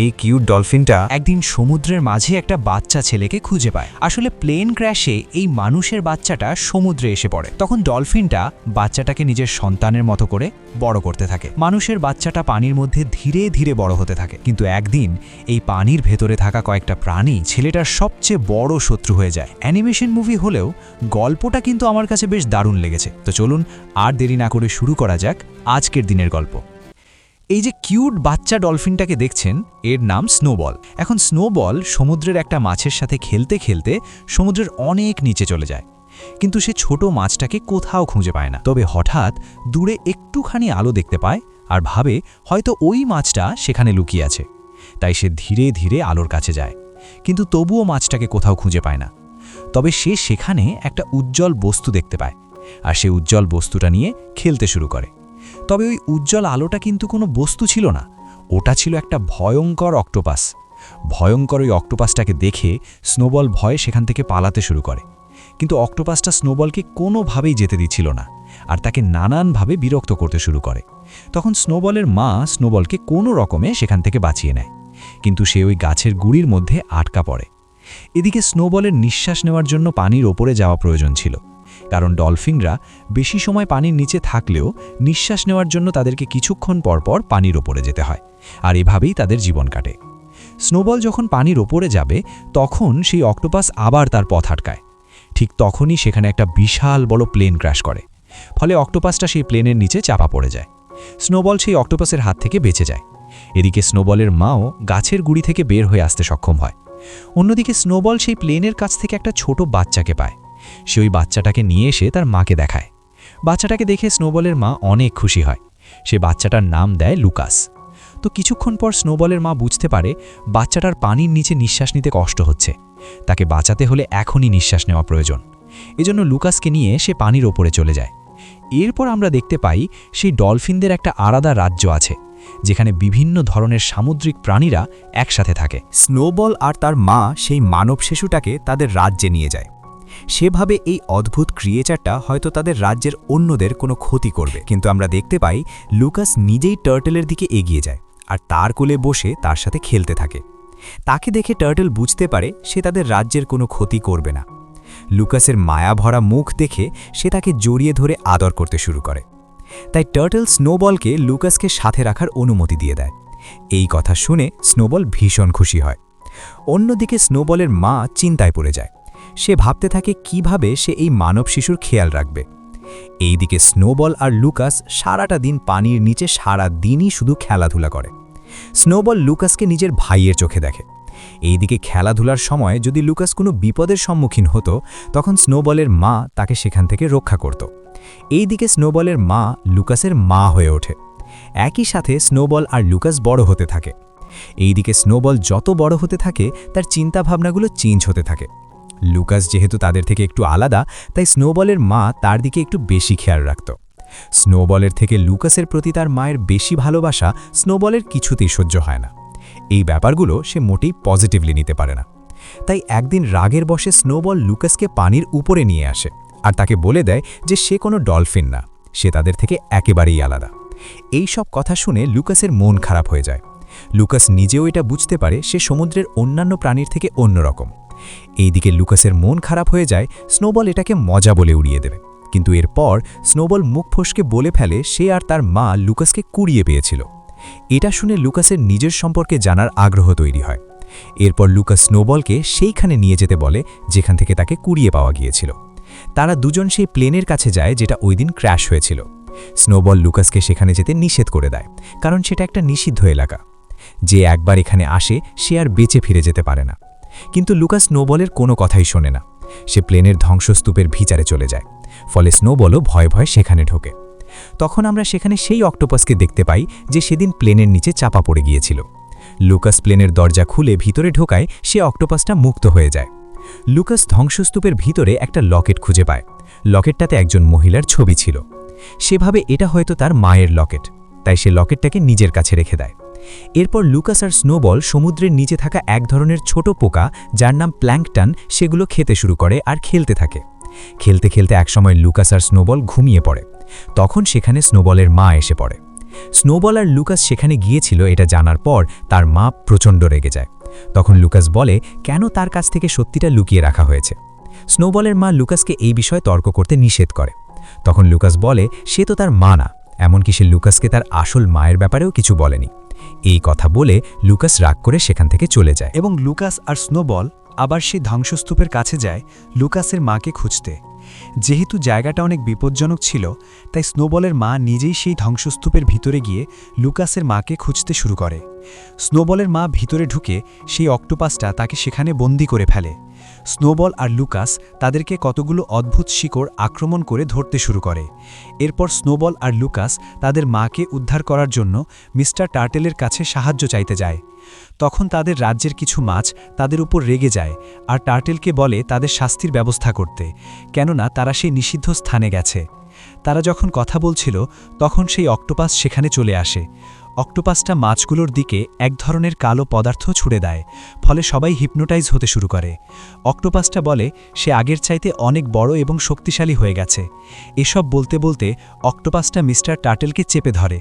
এই কিউট ডলফিনটা একদিন সমুদ্রের মাঝে একটা বাচ্চা ছেলেকে খুঁজে পায়। আসলে প্লেন ক্র্যাশে এই মানুষের বাচ্চাটা সমুদ্রে এসে পড়ে। তখন ডলফিনটা বাচ্চাটাকে নিজের সন্তানের মতো করে বড় করতে থাকে। মানুষের বাচ্চাটা পানির মধ্যে ধীরে ধীরে বড় হতে থাকে, কিন্তু একদিন এই পানির ভেতরে থাকা কয়েকটা প্রাণী ছেলেটার সবচেয়ে বড় শত্রু হয়ে যায়। অ্যানিমেশন মুভি হলেও গল্পটা কিন্তু আমার কাছে বেশ দারুণ লেগেছে। তো চলুন আর দেরি না করে শুরু করা যাক আজকের দিনের গল্প। এই যে কিউট বাচ্চা ডলফিনটাকে দেখছেন, এর নাম স্নোবল। এখন স্নোবল সমুদ্রের একটা মাছের সাথে খেলতে খেলতে সমুদ্রের অনেক নিচে চলে যায়, কিন্তু সে ছোট মাছটাকে কোথাও খুঁজে পায় না। তবে হঠাৎ দূরে একটুখানি আলো দেখতে পায় আর ভাবে হয়তো ওই মাছটা সেখানে লুকিয়ে আছে। তাই সে ধীরে ধীরে আলোর কাছে যায়, কিন্তু তবুও মাছটাকে কোথাও খুঁজে পায় না। তবে সে সেখানে একটা উজ্জ্বল বস্তু দেখতে পায়, আর সে উজ্জ্বল বস্তুটা নিয়ে খেলতে শুরু করে। তবে ওই উজ্জ্বল আলোটা কিন্তু কোনো বস্তু ছিল না, ওটা ছিল একটা ভয়ঙ্কর অক্টোপাস। ভয়ঙ্কর ওই অক্টোপাসটাকে দেখে স্নোবল ভয়ে সেখান থেকে পালাতে শুরু করে, কিন্তু অক্টোপাসটা স্নোবলকে কোনোভাবেই যেতে দিচ্ছিল না আর তাকে নানানভাবে বিরক্ত করতে শুরু করে। তখন স্নোবলের মা স্নোবলকে কোনো রকমে সেখান থেকে বাঁচিয়ে নেয়, কিন্তু সে ওই গাছের গুঁড়ির মধ্যে আটকা পড়ে। এদিকে স্নোবলের নিঃশ্বাস নেওয়ার জন্য পানির ওপরে যাওয়া প্রয়োজন ছিল, কারণ ডলফিনরা বেশি সময় পানির নিচে থাকলেও নিঃশ্বাস নেওয়ার জন্য তাদেরকে কিছুক্ষণ পরপর পানির ওপরে যেতে হয়, আর এভাবেই তাদের জীবন কাটে। স্নোবল যখন পানির ওপরে যাবে তখন সেই অক্টোপাস আবার তার পথ আটকায়। ঠিক তখনই সেখানে একটা বিশাল বড় প্লেন ক্র্যাশ করে, ফলে অক্টোপাসটা সেই প্লেনের নিচে চাপা পড়ে যায়। স্নোবল সেই অক্টোপাসের হাত থেকে বেঁচে যায়। এদিকে স্নোবলের মাও গাছের গুঁড়ি থেকে বের হয়ে আসতে সক্ষম হয়। অন্যদিকে স্নোবল সেই প্লেনের কাছ থেকে একটা ছোট বাচ্চাকে পায়। সে ওই বাচ্চাটাকে নিয়ে এসে তার মাকে দেখায়। বাচ্চাটাকে দেখে স্নোবলের মা অনেক খুশি হয়। সে বাচ্চাটার নাম দেয় লুকাস। তো কিছুক্ষণ পর স্নোবলের মা বুঝতে পারে বাচ্চাটার পানির নিচে নিঃশ্বাস নিতে কষ্ট হচ্ছে, তাকে বাঁচাতে হলে এখনই নিঃশ্বাস নেওয়া প্রয়োজন। এজন্য লুকাসকে নিয়ে সে পানির ওপরে চলে যায়। এরপর আমরা দেখতে পাই সেই ডলফিনদের একটা আলাদা রাজ্য আছে, যেখানে বিভিন্ন ধরনের সামুদ্রিক প্রাণীরা একসাথে থাকে। স্নোবল আর তার মা সেই মানব শিশুটাকে তাদের রাজ্যে নিয়ে যায়। সেভাবে এই অদ্ভুত ক্রিয়েচারটা হয়তো তাদের রাজ্যের অন্যদের কোনো ক্ষতি করবে, কিন্তু আমরা দেখতে পাই লুকাস নিজেই টার্টলের দিকে এগিয়ে যায় আর তার কোলে বসে তার সাথে খেলতে থাকে। তাকে দেখে টার্টল বুঝতে পারে সে তাদের রাজ্যের কোনো ক্ষতি করবে না। লুকাসের মায়াভরা মুখ দেখে সে তাকে জড়িয়ে ধরে আদর করতে শুরু করে। তাই টার্টল স্নোবলকে লুকাসকে সাথে রাখার অনুমতি দিয়ে দেয়। এই কথা শুনে স্নোবল ভীষণ খুশি হয়। অন্যদিকে স্নোবলের মা চিন্তায় পড়ে যায়। সে ভাবতে থাকে কিভাবে সে এই মানব শিশুর খেয়াল রাখবে। এইদিকে স্নোবল আর লুকাস সারাটা দিন পানির নিচে সারা দিনই শুধু খেলাধুলা করে। স্নোবল লুকাসকে নিজের ভাইয়ের চোখে দেখে। এইদিকে খেলাধুলার সময় যদি লুকাস কোনো বিপদের সম্মুখীন হতো, তখন স্নোবলের মা তাকে সেখান থেকে রক্ষা করত। এইদিকে স্নোবলের মা লুকাসের মা হয়ে ওঠে। একই সাথে স্নোবল আর লুকাস বড় হতে থাকে। এইদিকে স্নোবল যত বড় হতে থাকে তার চিন্তাভাবনাগুলো চেঞ্জ হতে থাকে। লুকাস যেহেতু তাদের থেকে একটু আলাদা, তাই স্নোবলের মা তার দিকে একটু বেশি খেয়াল রাখত। স্নোবলের থেকে লুকাসের প্রতি তার মায়ের বেশি ভালোবাসা স্নোবলের কিছুতেই সহ্য হয় না। এই ব্যাপারগুলো সে মোটেই পজিটিভলি নিতে পারে না। তাই একদিন রাগের বশে স্নোবল লুকাসকে পানির উপরে নিয়ে আসে আর তাকে বলে দেয় যে সে কোনো ডলফিন না, সে তাদের থেকে একেবারেই আলাদা। এই সব কথা শুনে লুকাসের মন খারাপ হয়ে যায়। লুকাস নিজেও এটা বুঝতে পারে সে সমুদ্রের অন্যান্য প্রাণীর থেকে অন্যরকম। এইদিকে লুকাসের মন খারাপ হয়ে যায়, স্নোবল এটাকে মজা বলে উড়িয়ে দেবে। কিন্তু এরপর স্নোবল মুখ ফসকে বলে ফেলে সে আর তার মা লুকাসকে কুড়িয়ে পেয়েছিল। এটা শুনে লুকাসের নিজের সম্পর্কে জানার আগ্রহ তৈরি হয়। এরপর লুকাস স্নোবলকে সেইখানে নিয়ে যেতে বলে যেখান থেকে তাকে কুড়িয়ে পাওয়া গিয়েছিল। তারা দুজন সেই প্লেনের কাছে যায় যেটা ওই দিন ক্র্যাশ হয়েছিল। স্নোবল লুকাসকে সেখানে যেতে নিষেধ করে দেয়, কারণ সেটা একটা নিষিদ্ধ এলাকা। যে একবার এখানে আসে সে আর বেঁচে ফিরে যেতে পারে না। কিন্তু লুকাস স্নোবলের কোনো কথাই শোনে না। সে প্লেনের ধ্বংসস্তূপের ভিতরে চলে যায়। ফলে স্নোবলও ভয়ে ভয়ে সেখানে ঢোকে। তখন আমরা সেখানে সেই অক্টোপাসকে দেখতে পাই যে সেদিন প্লেনের নিচে চাপা পড়ে গিয়েছিল। লুকাস প্লেনের দরজা খুলে ভিতরে ঢোকায় সে অক্টোপাসটা মুক্ত হয়ে যায়। লুকাস ধ্বংসস্তূপের ভিতরে একটা লকেট খুঁজে পায়। লকেটটাতে একজন মহিলার ছবি ছিল। সেভাবে এটা হয়তো তার মায়ের লকেট, তাই সে লকেটটাকে নিজের কাছে রেখে দেয়। এরপর লুকাস আর স্নোবল সমুদ্রের নিচে থাকা এক ধরনের ছোট পোকা যার নাম প্ল্যাঙ্কটন সেগুলো খেতে শুরু করে আর খেলতে থাকে। খেলতে খেলতে একসময় লুকাস আর স্নোবল ঘুমিয়ে পড়ে। তখন সেখানে স্নোবলের মা এসে পড়ে। স্নোবল আর লুকাস সেখানে গিয়েছিল এটা জানার পর তার মা প্রচণ্ড রেগে যায়। তখন লুকাস বলে কেন তার কাছ থেকে সত্যিটা লুকিয়ে রাখা হয়েছে। স্নোবলের মা লুকাসকে এই বিষয়ে তর্ক করতে নিষেধ করে। তখন লুকাস বলে সে তো তার মা না, এমনকি সে লুকাসকে তার আসল মায়ের ব্যাপারেও কিছু বলেনি। এই কথা বলে লুকাস রাগ করে সেখান থেকে চলে যায়। এবং লুকাস আর স্নোবল আবার সেই ধ্বংসস্তূপের কাছে যায় লুকাসের মাকে খুঁজতে। যেহেতু জায়গাটা অনেক বিপজ্জনক ছিল, তাই স্নোবলের মা নিজেই সেই ধ্বংসস্তূপের ভিতরে গিয়ে লুকাসের মাকে খুঁজতে শুরু করে। স্নোবলের মা ভিতরে ঢুকে সেই অক্টোপাসটা তাকে সেখানে বন্দি করে ফেলে। স্নোবল আর লুকাস তাদেরকে কতগুলো অদ্ভুত শিকড় আক্রমণ করে ধরতে শুরু করে। এরপর স্নোবল আর লুকাস তাদের মাকে উদ্ধার করার জন্য মিস্টার টার্টেলের কাছে সাহায্য চাইতে যায়। তখন তাদের রাজ্যের কিছু মাছ তাদের উপর রেগে যায় আর টার্টেলকে বলে তাদের শাস্তির ব্যবস্থা করতে, কেননা তারা সেই নিষিদ্ধ স্থানে গেছে। তারা যখন কথা বলছিল তখন সেই অক্টোপাস সেখানে চলে আসে। অক্টোপাসটা মাছগুলোর দিকে এক ধরনের কালো পদার্থ ছুড়ে দেয়, ফলে সবাই হিপনোটাইজ হতে শুরু করে। অক্টোপাসটা বলে সে আগের চাইতে অনেক বড় এবং শক্তিশালী হয়ে গেছে। এসব বলতে বলতে অক্টোপাসটা মিস্টার টার্টেলকে চেপে ধরে।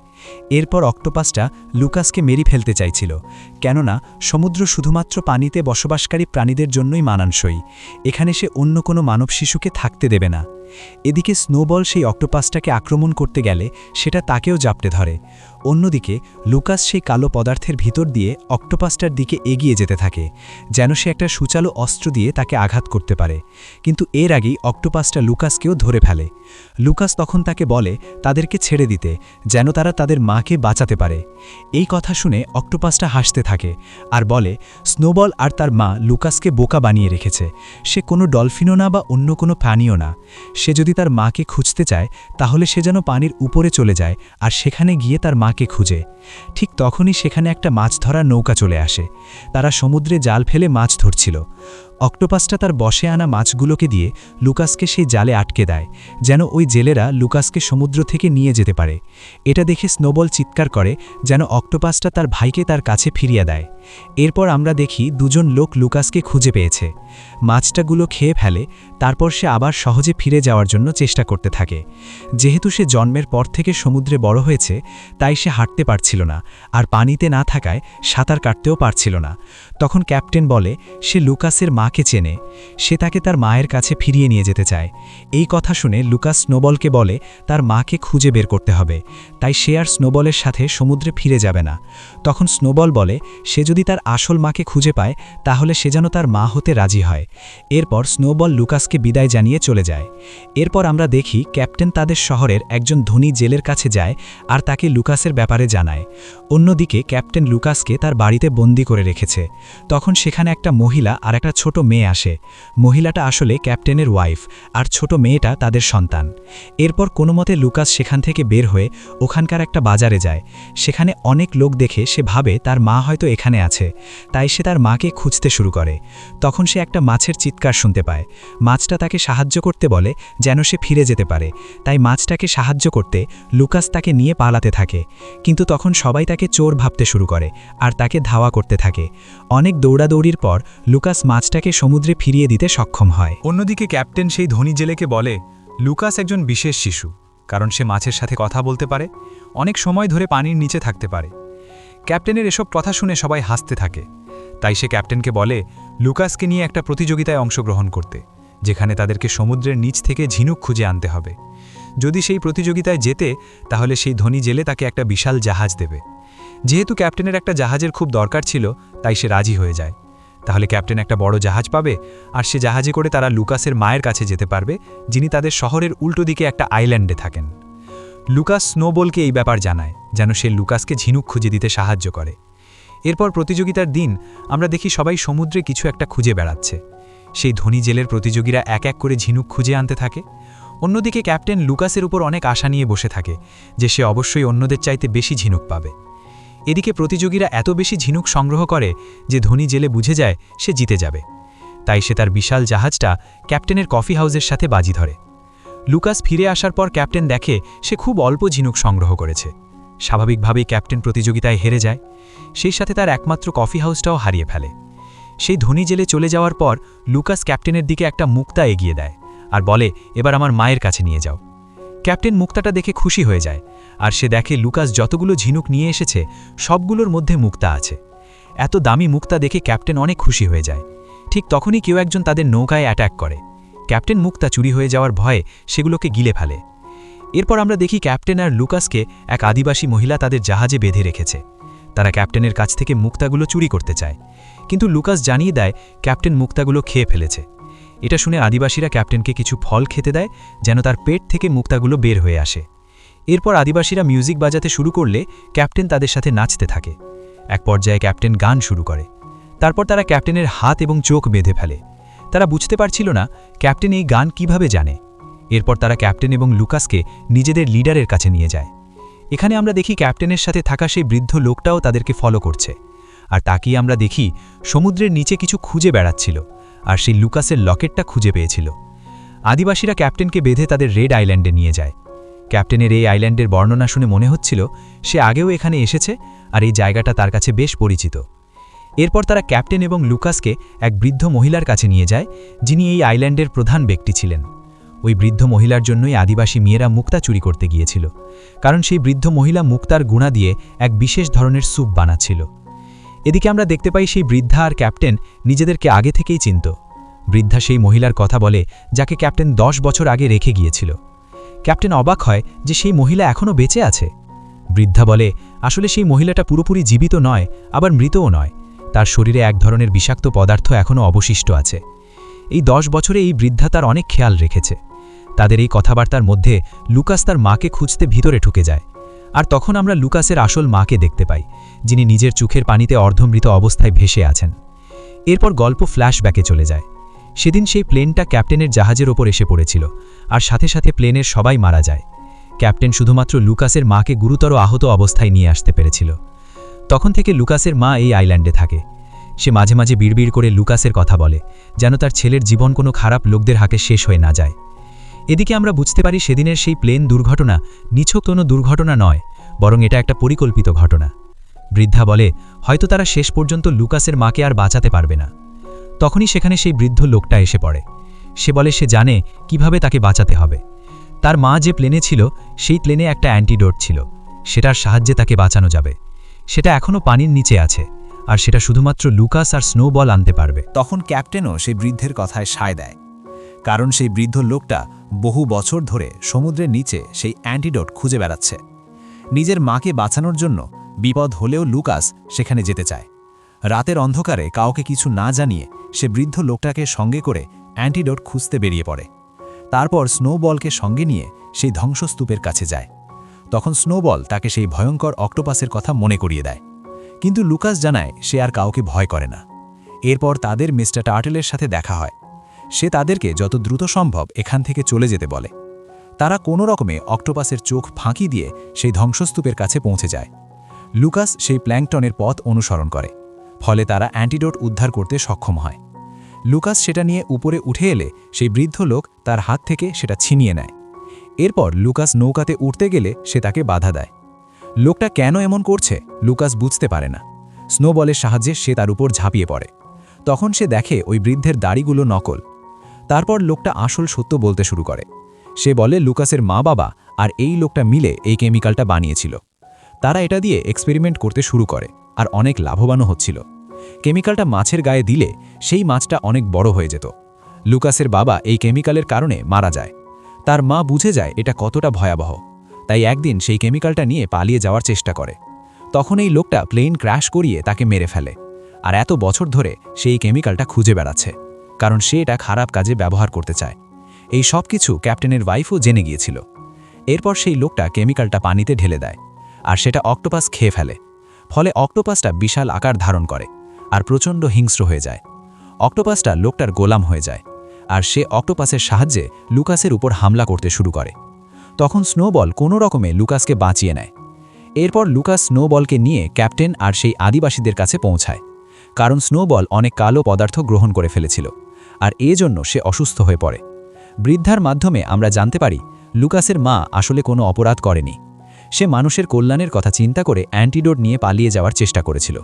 এরপর অক্টোপাসটা লুকাসকে মেরে ফেলতে চাইছিল, কেননা সমুদ্র শুধুমাত্র পানিতে বসবাসকারী প্রাণীদের জন্যই মানানসই, এখানে সে অন্য কোনো মানব শিশুকে থাকতে দেবে না। এদিকে স্নোবল সেই অক্টোপাসটাকে আক্রমণ করতে গেলে সেটা তাকেও জাপটে ধরে। অন্যদিকে লুকাস সেই কালো পদার্থের ভিতর দিয়ে অক্টোপাসটার দিকে এগিয়ে যেতে থাকে, যেন সে একটা সুচালো অস্ত্র দিয়ে তাকে আঘাত করতে পারে। কিন্তু এর আগেই অক্টোপাসটা লুকাসকেও ধরে ফেলে। লুকাস তখন তাকে বলে তাদেরকে ছেড়ে দিতে, যেন তারা তাদের মাকে বাঁচাতে পারে। এই কথা শুনে অক্টোপাসটা হাসতে থাকে আর বলে স্নোবল আর তার মা লুকাসকে বোকা বানিয়ে রেখেছে, সে কোনো ডলফিনও না বা অন্য কোনো প্রাণীও না। সে যদি তার মাকে খুঁজতে চায় তাহলে সে যেন পানির উপরে চলে যায় আর সেখানে গিয়ে তার মাকে খুঁজে। ঠিক তখনই সেখানে একটা মাছ ধরার নৌকা চলে আসে। তারা সমুদ্রে জাল ফেলে মাছ ধরছিল। অক্টোপাসটা তার বসে আনা মাছগুলোকে দিয়ে লুকাসকে সেই জালে আটকে দেয়, যেন ওই জেলেরা লুকাসকে সমুদ্র থেকে নিয়ে যেতে পারে। এটা দেখে স্নোবল চিৎকার করে যেন অক্টোপাসটা তার ভাইকে তার কাছে ফিরিয়ে দেয়। এরপর আমরা দেখি দুজন লোক লুকাসকে খুঁজে পেয়েছে। মাছটাগুলো খেয়ে ফেলে, তারপর সে আবার সহজে ফিরে যাওয়ার জন্য চেষ্টা করতে থাকে। যেহেতু সে জন্মের পর থেকে সমুদ্রে বড় হয়েছে, তাই সে হাঁটতে পারছিল না, আর পানিতে না থাকায় সাঁতার কাটতেও পারছিল না। তখন ক্যাপ্টেন বলে সে লুকাসের মাকে চেনে, সে তাকে তার মায়ের কাছে ফিরিয়ে নিয়ে যেতে চায়। এই কথা শুনে লুকাস স্নোবলকে বলে তার মাকে খুঁজে বের করতে হবে, তাই সে আর স্নোবলের সাথে সমুদ্রে ফিরে যাবে না। তখন স্নোবল বলে সে যদি তার আসল মাকে খুঁজে পায় তাহলে সে যেন তার মা হতে রাজি হয়। এরপর স্নোবল লুকাসকে বিদায় জানিয়ে চলে যায়। এরপর আমরা দেখি ক্যাপ্টেন তাদের শহরের একজন ধনী জেলের কাছে যায় আর তাকে লুকাসের ব্যাপারে জানায়। অন্যদিকে ক্যাপ্টেন লুকাসকে তার বাড়িতে বন্দি করে রেখেছে। তখন সেখানে একটা মহিলা আর একটা ছোট মেয়ে আসে। মহিলাটা আসলে ক্যাপ্টেনের ওয়াইফ আর ছোট মেয়েটা তাদের সন্তান। এরপর কোনো মতে লুকাস সেখান থেকে বের হয়ে ওখানকার একটা বাজারে যায়। সেখানে অনেক লোক দেখে সে ভাবে তার মা হয়তো এখানে আছে, তাই সে তার মাকে খুঁজতে শুরু করে। তখন সে একটা মাছের চিৎকার শুনতে পায়। মাছটা তাকে সাহায্য করতে বলে যেন সে ফিরে যেতে পারে, তাই মাছটাকে সাহায্য করতে লুকাস তাকে নিয়ে পালাতে থাকে। কিন্তু তখন সবাই তাকে চোর ভাবতে শুরু করে আর তাকে ধাওয়া করতে থাকে। অনেক দৌড়াদৌড়ির পর লুকাস মাছটাকে সমুদ্রে ফিরিয়ে দিতে সক্ষম হয়। অন্যদিকে ক্যাপ্টেন সেই ধনী জেলেকে বলে লুকাস একজন বিশেষ শিশু, কারণ সে মাছের সাথে কথা বলতে পারে, অনেক সময় ধরে পানির নিচে থাকতে পারে। ক্যাপ্টেনের এসব কথা শুনে সবাই হাসতে থাকে, তাই সে ক্যাপ্টেনকে বলে লুকাসকে নিয়ে একটা প্রতিযোগিতায় অংশগ্রহণ করতে, যেখানে তাদেরকে সমুদ্রের নিচ থেকে ঝিনুক খুঁজে আনতে হবে। যদি সেই প্রতিযোগিতায় জেতে তাহলে সেই ধনী জেলে তাকে একটা বিশাল জাহাজ দেবে। যেহেতু ক্যাপ্টেনের একটা জাহাজের খুব দরকার ছিল, তাই সে রাজি হয়ে যায়। তাহলে ক্যাপ্টেন একটা বড় জাহাজ পাবে আর সে জাহাজে করে তারা লুকাসের মায়ের কাছে যেতে পারবে, যিনি তাদের শহরের উল্টো দিকে একটা আইল্যান্ডে থাকেন। লুকাস স্নোবলকে এই ব্যাপার জানায় যেন সে লুকাসকে ঝিনুক খুঁজে দিতে সাহায্য করে। এরপর প্রতিযোগিতার দিন আমরা দেখি সবাই সমুদ্রে কিছু একটা খুঁজে বেড়াচ্ছে। সেই ধনী জেলের প্রতিযোগীরা এক এক করে ঝিনুক খুঁজে আনতে থাকে। অন্যদিকে ক্যাপ্টেন লুকাসের উপর অনেক আশা নিয়ে বসে থাকে যে সে অবশ্যই অন্যদের চাইতে বেশি ঝিনুক পাবে। এদিকে প্রতিযোগীরা এত বেশি ঝিনুক সংগ্রহ করে যে ধনী জেলে বুঝে যায় সে জিতে যাবে, তাই সে তার বিশাল জাহাজটা ক্যাপ্টেনের কফি হাউসের সাথে বাজি ধরে। লুকাস ফিরে আসার পর ক্যাপ্টেন দেখে সে খুব অল্প ঝিনুক সংগ্রহ করেছে। স্বাভাবিকভাবেই ক্যাপ্টেন প্রতিযোগিতায় হেরে যায়, সেই সাথে তার একমাত্র কফি হাউসটাও হারিয়ে ফেলে। সেই ধনী জেলে চলে যাওয়ার পর লুকাস ক্যাপ্টেনের দিকে একটা মুক্তা এগিয়ে দেয় আর বলে এবার আমার মায়ের কাছে নিয়ে যাও। ক্যাপ্টেন মুক্তাটা দেখে খুশি হয়ে যায় আর সে দেখে লুকাস যতগুলো ঝিনুক নিয়ে এসেছে সবগুলোর মধ্যে মুক্তা আছে। এত দামি মুক্তা দেখে ক্যাপ্টেন অনেক খুশি হয়ে যায়। ঠিক তখনই কেউ একজন তাদের নৌকায় অ্যাটাক করে। ক্যাপ্টেন মুক্তা চুরি হয়ে যাওয়ার ভয়ে সেগুলোকে গিলে ফেলে। এরপর আমরা দেখি ক্যাপ্টেন আর লুকাসকে এক আদিবাসী মহিলা তাদের জাহাজে বেঁধে রেখেছে। তারা ক্যাপ্টেনের কাছ থেকে মুক্তাগুলো চুরি করতে চায়, কিন্তু লুকাস জানিয়ে দেয় ক্যাপ্টেন মুক্তাগুলো খেয়ে ফেলেছে। এটা শুনে আদিবাসীরা ক্যাপ্টেনকে কিছু ফল খেতে দেয় যেন তার পেট থেকে মুক্তাগুলো বের হয়ে আসে। এরপর আদিবাসীরা মিউজিক বাজাতে শুরু করলে ক্যাপ্টেন তাদের সাথে নাচতে থাকে। এক পর্যায়ে ক্যাপ্টেন গান শুরু করে। তারপর তারা ক্যাপ্টেনের হাত এবং চোখ বেঁধে ফেলে। তারা বুঝতে পারছিল না ক্যাপ্টেন এই গান কিভাবে জানে। এরপর তারা ক্যাপ্টেন এবং লুকাসকে নিজেদের লিডারের কাছে নিয়ে যায়। এখানে আমরা দেখি ক্যাপ্টেনের সাথে থাকা সেই বৃদ্ধ লোকটাও তাদেরকে ফলো করছে। আর তাকিয়ে আমরা দেখি সমুদ্রের নিচে কিছু খুঁজে বেড়াচ্ছিল, আর সেই লুকাসের লকেটটা খুঁজে পেয়েছিল। আদিবাসীরা ক্যাপ্টেনকে বেঁধে তাদের রেড আইল্যান্ডে নিয়ে যায়। ক্যাপ্টেনের এই আইল্যান্ডের বর্ণনা শুনে মনে হচ্ছিল সে আগেও এখানে এসেছে আর এই জায়গাটা তার কাছে বেশ পরিচিত। এরপর তারা ক্যাপ্টেন এবং লুকাসকে এক বৃদ্ধ মহিলার কাছে নিয়ে যায়, যিনি এই আইল্যান্ডের প্রধান ব্যক্তি ছিলেন। ওই বৃদ্ধ মহিলার জন্যই আদিবাসী মেয়েরা মুক্তা চুরি করতে গিয়েছিল, কারণ সেই বৃদ্ধ মহিলা মুক্তার গুণা দিয়ে এক বিশেষ ধরনের স্যুপ বানাচ্ছিল। এদিকে আমরা দেখতে পাই সেই বৃদ্ধা আর ক্যাপ্টেন নিজেদেরকে আগে থেকেই চিনত। বৃদ্ধা সেই মহিলার কথা বলে যাকে ক্যাপ্টেন 10 বছর আগে রেখে গিয়েছিল। ক্যাপ্টেন অবাক হয় যে সেই মহিলা এখনও বেঁচে আছে। বৃদ্ধা বলে আসলে সেই মহিলাটা পুরোপুরি জীবিত নয়, আবার মৃতও নয়। তার শরীরে এক ধরনের বিষাক্ত পদার্থ এখনও অবশিষ্ট আছে। এই 10 বছরে এই বৃদ্ধা তার অনেক খেয়াল রেখেছে। তাদের এই কথাবার্তার মধ্যে লুকাস তার মাকে খুঁজতে ভিতরে ঢুকে যায়। আর তখন আমরা লুকাসের আসল মাকে দেখতে পাই, যিনি নিজের চোখের পানিতে অর্ধমৃত অবস্থায় ভেসে আছেন। এরপর গল্প ফ্ল্যাশব্যাকে চলে যায়। সেদিন সেই প্লেনটা ক্যাপ্টেনের জাহাজের ওপর এসে পড়েছিল, আর সাথে সাথে প্লেনের সবাই মারা যায়। ক্যাপ্টেন শুধুমাত্র লুকাসের মাকে গুরুতর আহত অবস্থায় নিয়ে আসতে পেরেছিল। তখন থেকে লুকাসের মা এই আইল্যান্ডে থাকে। সে মাঝে মাঝে বিড়বিড় করে লুকাসের কথা বলে, যেন তার ছেলের জীবন কোনো খারাপ লোকদের হাতে শেষ হয়ে না যায়। এদিকে আমরা বুঝতে পারি সেদিনের সেই প্লেন দুর্ঘটনা নিছক কোনো দুর্ঘটনা নয়, বরং এটা একটা পরিকল্পিত ঘটনা। বৃদ্ধা বলে হয়তো তারা শেষ পর্যন্ত লুকাসের মাকে আর বাঁচাতে পারবে না। তখনই সেখানে সেই বৃদ্ধ লোকটা এসে পড়ে। সে বলে সে জানে কিভাবে তাকে বাঁচাতে হবে। তার মা যে প্লেনে ছিল সেই প্লেনে একটা অ্যান্টিডোট ছিল, সেটার সাহায্যে তাকে বাঁচানো যাবে। সেটা এখনও পানির নিচে আছে, আর সেটা শুধুমাত্র লুকাস আর স্নোবল আনতে পারবে। তখন ক্যাপ্টেনও সেই বৃদ্ধের কথায় সায় দেয়, কারণ সেই বৃদ্ধ লোকটা বহু বছর ধরে সমুদ্রের নিচে সেই অ্যান্টিডোট খুঁজে বেড়াচ্ছে। নিজের মাকে বাঁচানোর জন্য বিপদ হলেও লুকাস সেখানে যেতে চায়। রাতের অন্ধকারে কাউকে কিছু না জানিয়ে সে বৃদ্ধ লোকটাকে সঙ্গে করে অ্যান্টিডোট খুঁজতে বেরিয়ে পড়ে। তারপর স্নোবলকে সঙ্গে নিয়ে সেই ধ্বংসস্তূপের কাছে যায়। তখন স্নোবল তাকে সেই ভয়ঙ্কর অক্টোপাসের কথা মনে করিয়ে দেয়, কিন্তু লুকাস জানায় সে আর কাউকে ভয় করে না। এরপর তাদের মিস্টার টার্টেলের সাথে দেখা হয়। সে তাদেরকে যত দ্রুত সম্ভব এখান থেকে চলে যেতে বলে। তারা কোনো রকমে অক্টোপাসের চোখ ফাঁকি দিয়ে সেই ধ্বংসস্তূপের কাছে পৌঁছে যায়। লুকাস সেই প্ল্যাঙ্কটনের পথ অনুসরণ করে, ফলে তারা অ্যান্টিডোট উদ্ধার করতে সক্ষম হয়। লুকাস সেটা নিয়ে উপরে উঠে এলে সেই বৃদ্ধ লোক তার হাত থেকে সেটা ছিনিয়ে নেয়। এরপর লুকাস নৌকাতে উঠতে গেলে সে তাকে বাধা দেয়। লোকটা কেন এমন করছে লুকাস বুঝতে পারে না। স্নোবলের সাহায্যে সে তার উপর ঝাঁপিয়ে পড়ে। তখন সে দেখে ওই বৃদ্ধের দাড়িগুলো নকল। তারপর লোকটা আসল সত্য বলতে শুরু করে। সে বলে লুকাসের মা বাবা আর এই লোকটা মিলে এই কেমিক্যালটা বানিয়েছিল। তারা এটা দিয়ে এক্সপেরিমেন্ট করতে শুরু করে, আর অনেক লাভবানও হচ্ছিল। কেমিক্যালটা মাছের গায়ে দিলে সেই মাছটা অনেক বড় হয়ে যেত। লুকাসের বাবা এই কেমিক্যালের কারণে মারা যায়। তার মা বুঝে যায় এটা কতটা ভয়াবহ, তাই একদিন সেই কেমিক্যালটা নিয়ে পালিয়ে যাওয়ার চেষ্টা করে। তখন এই লোকটা প্লেন ক্র্যাশ করিয়ে তাকে মেরে ফেলে। আর এত বছর ধরে সেই কেমিক্যালটা খুঁজে বেড়াচ্ছে, কারণ সে এটা খারাপ কাজে ব্যবহার করতে চায়। এই সব কিছু ক্যাপ্টেনের ওয়াইফও জেনে গিয়েছিল। এরপর সেই লোকটা কেমিক্যালটা পানিতে ঢেলে দেয়, আর সেটা অক্টোপাস খেয়ে ফেলে। ফলে অক্টোপাসটা বিশাল আকার ধারণ করে আর প্রচণ্ড হিংস্র হয়ে যায়। অক্টোপাসটা লোকটার গোলাম হয়ে যায়, আর সে অক্টোপাসের সাহায্যে লুকাসের উপর হামলা করতে শুরু করে। তখন স্নোবল কোনো রকমে লুকাসকে বাঁচিয়ে নেয়। এরপর লুকাস স্নোবলকে নিয়ে ক্যাপ্টেন আর সেই আদিবাসীদের কাছে পৌঁছায়, কারণ স্নোবল অনেক কালো পদার্থ গ্রহণ করে ফেলেছিল, আর এজন্য সে অসুস্থ হয়ে পড়ে। বৃদ্ধার মাধ্যমে আমরা জানতে পারি লুকাসের মা আসলে কোনো অপরাধ করেনি। সে মানুষের কল্যাণের কথা চিন্তা করে অ্যান্টিডোট নিয়ে পালিয়ে যাওয়ার চেষ্টা করেছিল।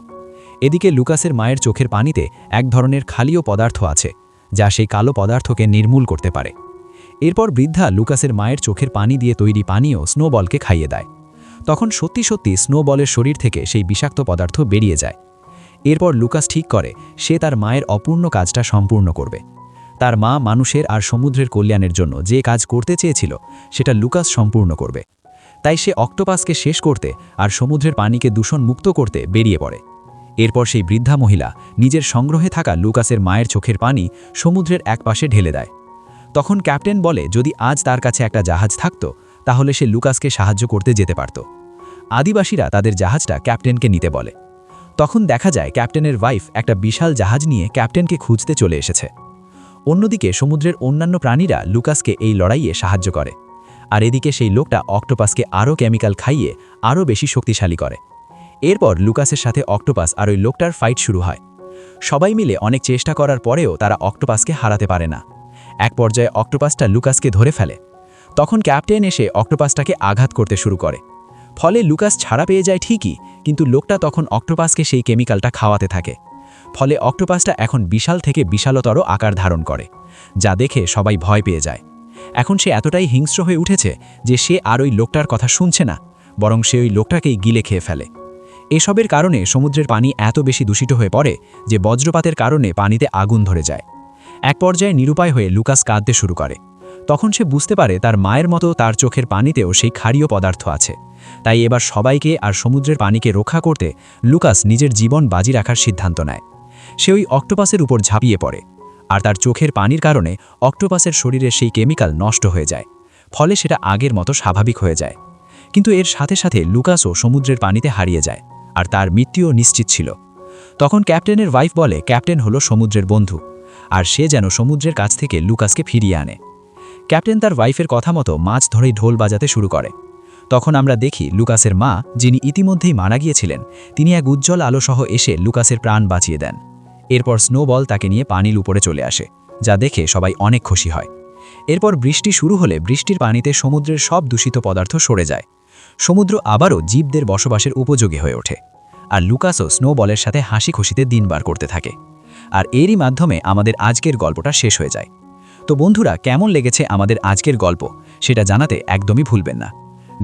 এদিকে লুকাসের মায়ের চোখের পানিতে এক ধরনের ক্ষালীয় পদার্থ আছে, যা সেই কালো পদার্থকে নির্মূল করতে পারে। এরপর বৃদ্ধা লুকাসের মায়ের চোখের পানি দিয়ে তৈরি পানীয় স্নোবলকে খাইয়ে দেয়। তখন সত্যি সত্যি স্নোবলের শরীর থেকে সেই বিষাক্ত পদার্থ বেরিয়ে যায়। এরপর লুকাস ঠিক করে সে তার মায়ের অপূর্ণ কাজটা সম্পূর্ণ করবে। তার মা মানুষের আর সমুদ্রের কল্যাণের জন্য যে কাজ করতে চেয়েছিল সেটা লুকাস সম্পূর্ণ করবে। তাই সে অক্টোপাসকে শেষ করতে আর সমুদ্রের পানিকে দূষণ মুক্ত করতে বেরিয়ে পড়ে। এরপর সেই বৃদ্ধা মহিলা নিজের সংগ্রহে থাকা লুকাসের মায়ের চোখের পানি সমুদ্রের একপাশে ঢেলে দেয়। তখন ক্যাপ্টেন বলে যদি আজ তার কাছে একটা জাহাজ থাকত তাহলে সে লুকাসকে সাহায্য করতে যেতে পারত। আদিবাসীরা তাদের জাহাজটা ক্যাপ্টেনকে নিতে বলে। তখন দেখা যায় ক্যাপ্টেনের ওয়াইফ একটা বিশাল জাহাজ নিয়ে ক্যাপ্টেনকে খুঁজতে চলে এসেছে। অন্যদিকে সমুদ্রের অন্যান্য প্রাণীরা লুকাসকে এই লড়াইয়ে সাহায্য করে, আর এদিকে সেই লোকটা অক্টোপাসকে আরও কেমিক্যাল খাইয়ে আরও বেশি শক্তিশালী করে। এরপর লুকাসের সাথে অক্টোপাস আর ওই লোকটার ফাইট শুরু হয়। সবাই মিলে অনেক চেষ্টা করার পরেও তারা অক্টোপাসকে হারাতে পারে না। এক পর্যায়ে অক্টোপাসটা লুকাসকে ধরে ফেলে। তখন ক্যাপ্টেন এসে অক্টোপাসটাকে আঘাত করতে শুরু করে। ফলে লুকাস ছাড়া পেয়ে যায় ঠিকই, কিন্তু লোকটা তখন অক্টোপাসকে সেই কেমিক্যালটা খাওয়াতে থাকে। ফলে অক্টোপাসটা এখন বিশাল থেকে বিশালতর আকার ধারণ করে, যা দেখে সবাই ভয় পেয়ে যায়। এখন সে এতটাই হিংস্র হয়ে উঠেছে যে সে আর ওই লোকটার কথা শুনছে না, বরং সে ওই লোকটাকেই গিলে খেয়ে ফেলে। এসবের কারণে সমুদ্রের পানি এত বেশি দূষিত হয়ে পড়ে যে বজ্রপাতের কারণে পানিতে আগুন ধরে যায়। এক পর্যায়ে নিরুপায় হয়ে লুকাস কাঁদতে শুরু করে। তখন সে বুঝতে পারে তার মায়ের মতো তার চোখের পানিতেও সেই ক্ষারীয় পদার্থ আছে। তাই এবার সবাইকে আর সমুদ্রের পানিকে রক্ষা করতে লুকাস নিজের জীবন বাজি রাখার সিদ্ধান্ত নেয়। সে ওই অক্টোপাসের উপর ঝাঁপিয়ে পড়ে, আর তার চোখের পানির কারণে অক্টোপাসের শরীরের সেই কেমিক্যাল নষ্ট হয়ে যায়। ফলে সেটা আগের মতো স্বাভাবিক হয়ে যায়। কিন্তু এর সাথে সাথে লুকাসও সমুদ্রের পানিতে হারিয়ে যায়, আর তার মৃত্যুও নিশ্চিত ছিল। তখন ক্যাপ্টেনের ওয়াইফ বলে ক্যাপ্টেন হলো সমুদ্রের বন্ধু, আর সে যেন সমুদ্রের কাছ থেকে লুকাসকে ফিরিয়ে আনে। ক্যাপ্টেন তার ওয়াইফের কথা মতো মাছ ধরেই ঢোল বাজাতে শুরু করে। তখন আমরা দেখি লুকাসের মা, যিনি ইতিমধ্যেই মারা গিয়েছিলেন, তিনি এক উজ্জ্বল আলোসহ এসে লুকাসের প্রাণ বাঁচিয়ে দেন। এরপর স্নোবল তাকে নিয়ে পানির উপরে চলে আসে, যা দেখে সবাই অনেক খুশি হয়। এরপর বৃষ্টি শুরু হলে বৃষ্টির পানিতে সমুদ্রের সব দূষিত পদার্থ সরে যায়। সমুদ্র আবারও জীবদের বসবাসের উপযোগী হয়ে ওঠে, আর লুকাসও স্নোবলের সাথে হাসি খুশিতে দিন বার করতে থাকে। আর এরই মাধ্যমে আমাদের আজকের গল্পটা শেষ হয়ে যায়। তো বন্ধুরা, কেমন লেগেছে আমাদের আজকের গল্প সেটা জানাতে একদমই ভুলবেন না।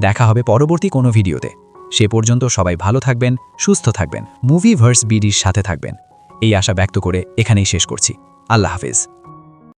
দেখা হবে পরবর্তী কোনো ভিডিওতে। সে পর্যন্ত সবাই ভালো থাকবেন, সুস্থ থাকবেন, মুভিভার্স বিডির সাথে থাকবেন, এই আশা ব্যক্ত করে এখানেই শেষ করছি। আল্লাহ হাফেজ।